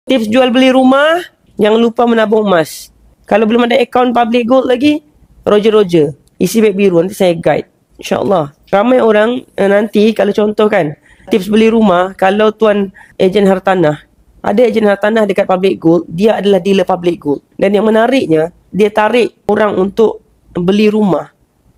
Tips jual beli rumah, jangan lupa menabung emas. Kalau belum ada akaun public gold lagi, Roger. Isi beg biru, nanti saya guide. InsyaAllah. Ramai orang nanti kalau contoh kan, tips beli rumah, kalau tuan ejen hartanah, ada ejen hartanah dekat public gold, dia adalah dealer public gold. Dan yang menariknya, dia tarik orang untuk beli rumah.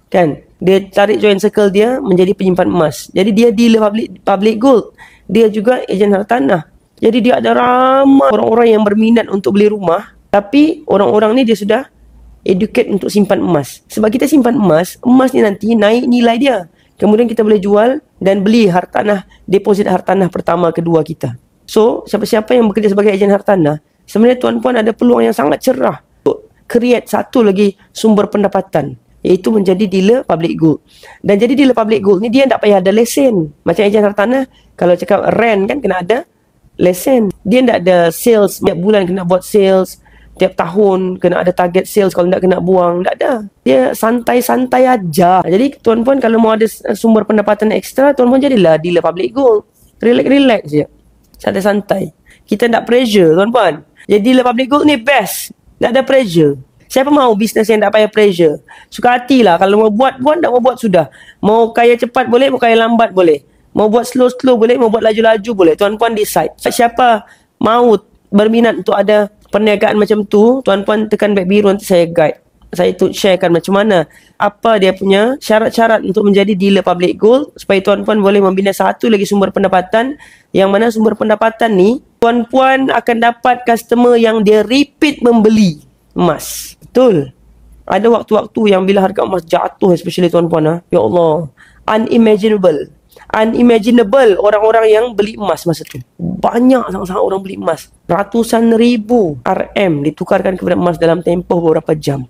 Kan? Dia tarik join circle dia menjadi penyimpan emas. Jadi dia dealer public gold. Dia juga ejen hartanah. Jadi dia ada ramai orang-orang yang berminat untuk beli rumah. Tapi orang-orang ni dia sudah educate untuk simpan emas. Sebab kita simpan emas ni nanti naik nilai dia. Kemudian kita boleh jual dan beli hartanah, deposit hartanah pertama, kedua kita. So, siapa-siapa yang bekerja sebagai ejen hartanah, sebenarnya tuan-puan ada peluang yang sangat cerah untuk create satu lagi sumber pendapatan, iaitu menjadi dealer public gold. Dan jadi dealer public gold ni dia tak payah ada lesen. Macam ejen hartanah, kalau cakap rent kan kena ada lesen. Dia tak ada sales, tiap bulan kena buat sales, tiap tahun kena ada target sales, kalau tak kena buang, tak ada. Dia santai-santai aja. Jadi tuan-puan kalau mau ada sumber pendapatan ekstra, tuan-puan jadilah dealer public gold. Relax je. Santai-santai. Kita tak pressure tuan-puan. Jadi dealer public gold ni best. Tak ada pressure. Siapa mahu bisnes yang tak payah pressure? Suka hatilah. Kalau mau buat, tak mau buat sudah. Mau kaya cepat boleh, mau kaya lambat boleh. Mau buat slow boleh, mau buat laju-laju boleh. Tuan-puan decide. Siapa mahu berminat untuk ada perniagaan macam tu, tuan-puan tekan beg biru, nanti saya guide. Saya sharekan macam mana, apa dia punya syarat-syarat untuk menjadi dealer public gold, supaya tuan-puan boleh membina satu lagi sumber pendapatan, yang mana sumber pendapatan ni, tuan-puan akan dapat customer yang dia repeat membeli emas. Betul. Ada waktu-waktu yang bila harga emas jatuh, especially tuan-puan, ya Allah, unimaginable orang-orang yang beli emas masa tu. Banyak sangat-sangat orang beli emas. Ratusan ribu RM ditukarkan kepada emas dalam tempoh beberapa jam.